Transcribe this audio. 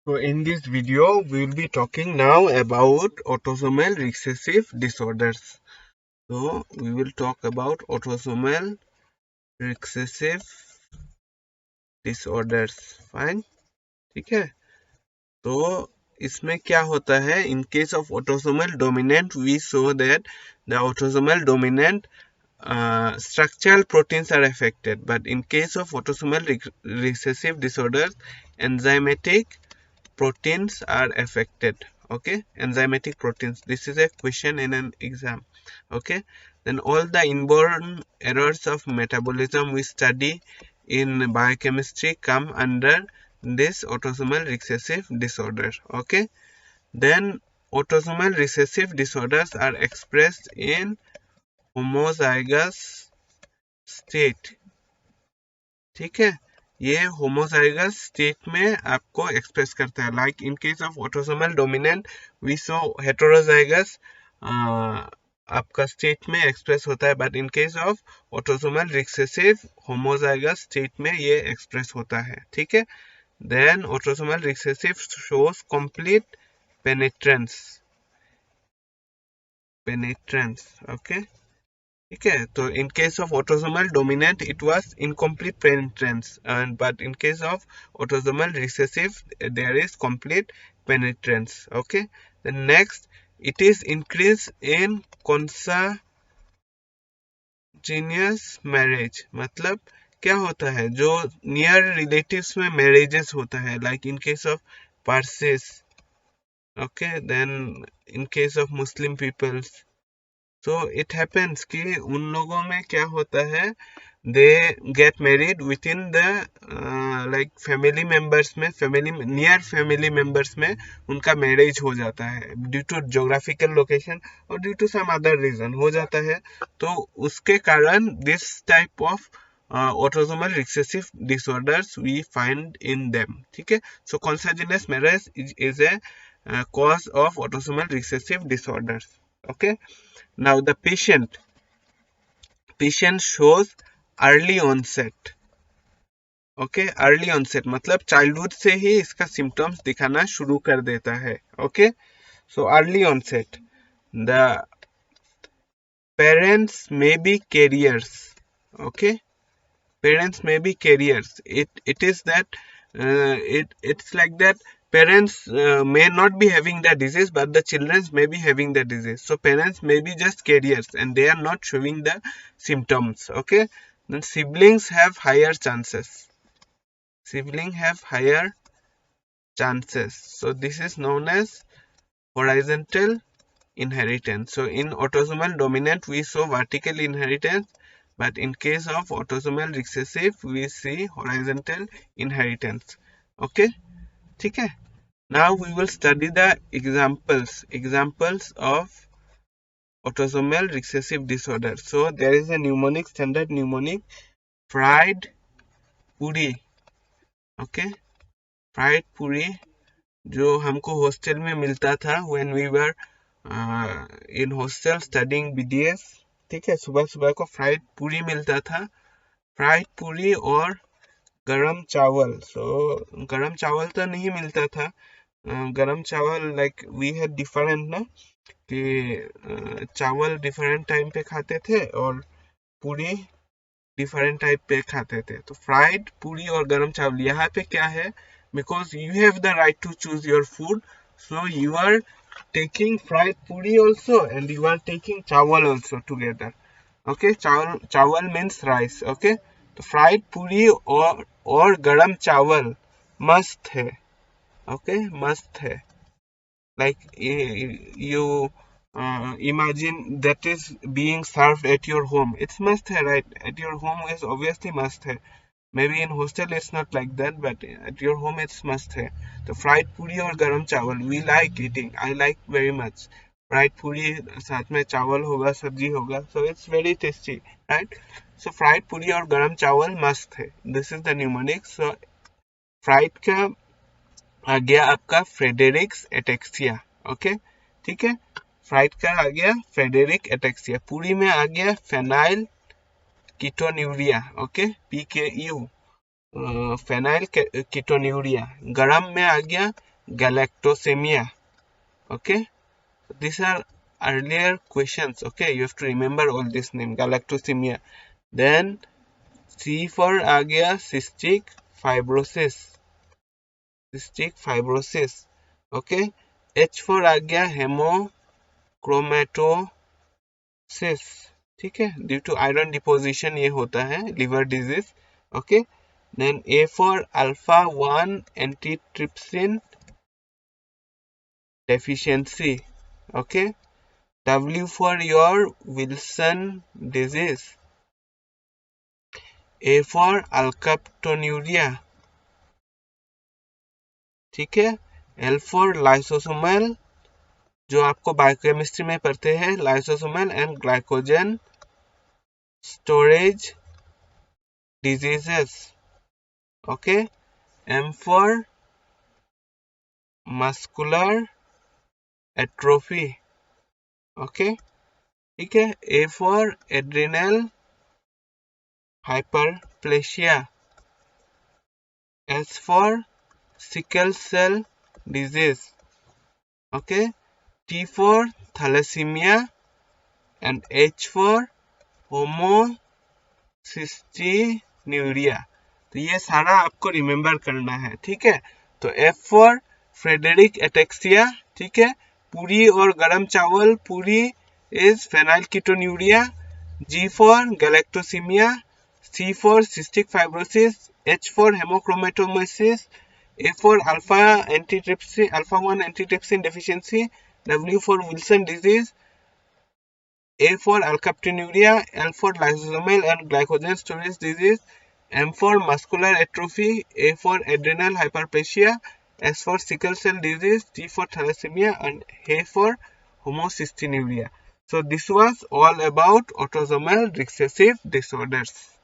So in this video, we will be talking now about autosomal recessive disorders. So we will talk about autosomal recessive disorders. Fine, ठीक है? तो इसमें क्या होता है? In case of autosomal dominant, we saw that the autosomal dominant structural proteins are affected, but in case of autosomal recessive disorders, enzymatic proteins are affected. Okay, enzymatic proteins, this is a question in an exam. Okay, then all the inborn errors of metabolism we study in biochemistry come under this autosomal recessive disorder. Okay, then autosomal recessive disorders are expressed in homozygous state. ठीक है, ये homozygous state में आपको express करता है. Like in case of autosomal dominant we saw heterozygous आपका state में express होता है, but in case of autosomal recessive homozygous state में ये एक्सप्रेस होता है. ठीक है, then autosomal recessive shows complete penetrance. Okay, ठीक है. तो in case of autosomal dominant it was incomplete penetrance, and but in case of autosomal recessive there is complete penetrance. Okay, then next it is increase in कॉन्साजिनियस marriage. मतलब क्या होता है, जो near relatives में marriages होता है, like in case of Parsis. Okay, then in case of Muslim peoples. So it happens कि उन लोगों में क्या होता है, they get married within the like family members में, near family members में उनका marriage हो जाता है due to geographical location और due to some other reason हो जाता है. तो उसके कारण this type of autosomal recessive disorders we find in them. ठीक है, so consanguineous marriage is a cause of autosomal recessive disorders. Okay, now the patient shows early onset. Okay, early onset मतलब childhood से ही इसका symptoms दिखाना शुरू कर देता है. Okay, so early onset. The parents may be carriers. Okay, parents may be carriers. It is that it's like that parents may not be having the disease, but the children may be having the disease. So parents may be just carriers and they are not showing the symptoms. Okay, then siblings have higher chances. So this is known as horizontal inheritance. So in autosomal dominant we saw vertical inheritance, but in case of autosomal recessive we see horizontal inheritance. Okay, ठीक है. Now we will study the examples of autosomal recessive disorder. So there is a mnemonic, standard mnemonic, fried puri. Okay, fried puri जो हमको hostel में मिलता था when we were in hostel studying BDS. ठीक है, सुबह सुबह को फ्राइड पूरी मिलता था. फ्राइड पूरी और गरम चावल. सो गरम चावल तो नहीं मिलता था. गरम चावल लाइक वी हैड डिफरेंट ना, कि चावल डिफरेंट टाइम पे खाते थे और पूरी डिफरेंट टाइप पे खाते थे. तो फ्राइड पूरी और गरम चावल, यहाँ पे क्या है, because you have the right to choose your food, so you are taking fried puri also and you are taking chawal also together. Okay, chawal means rice. Okay, तो fried puri और गरम चावल मस्त है. Okay, मस्त है. Like you imagine that is being served at your home, it's must hai, right? At your home is obviously must hai. Maybe in hostel it's not like that, but at your home it's must hai. The fried puri or garam chawal we like eating. I like very much. Fried puri साथ में चावल होगा, सब्जी होगा, so it's very tasty, right? So fried puri और garam chawal must है. This is the mnemonic. So fried का आ गया आपका फ्रेडेरिक्स एटेक्सिया. ओके, ठीक है, फ्राइड का आ गया फ्रेडेरिक एटेक्सिया. पूरी में आ गया phenyl ketonuria. Okay, PKU, phenyl ketonuria. गरम में आ गया galactosemia. Okay, these are earlier questions. Okay, you have to remember all this name, galactosemia. Then C for आ गया cystic fibrosis. Cystic fibrosis. Okay, H for आ गया हेमोक्रोमेटोसिस. ठीक है, due to iron deposition ये होता है, liver disease. Okay, then A for alpha 1 antitrypsin deficiency. Okay, W for your Wilson disease. A for alkaptonuria. ठीक है, L for lysosomal, जो आपको बायोकेमिस्ट्री में पढ़ते हैं, lysosomal and glycogen storage diseases. Okay, M for muscular atrophy. Okay, ठीक है, A for adrenal hyperplasia. S for sickle cell disease. Okay, T for thalassemia and H for homocystinuria. तो ये सारा आपको रिमेम्बर करना है. ठीक है, तो F for फ्रेडरिक एटेक्सिया. ठीक है, पूरी और गरम चावल पूरी is फेनाइलकीटोन्यूरिया. G for galactosemia. C for cystic fibrosis. H for hemochromatosis. A for alpha 1 antitrypsin deficiency. W for Wilson disease. A for alkaptonuria. L for lysosomal and glycogen storage disease. M for muscular atrophy. A for adrenal hyperplasia. S for sickle cell disease. T for thalassemia and A for homocystinuria. So this was all about autosomal recessive disorders.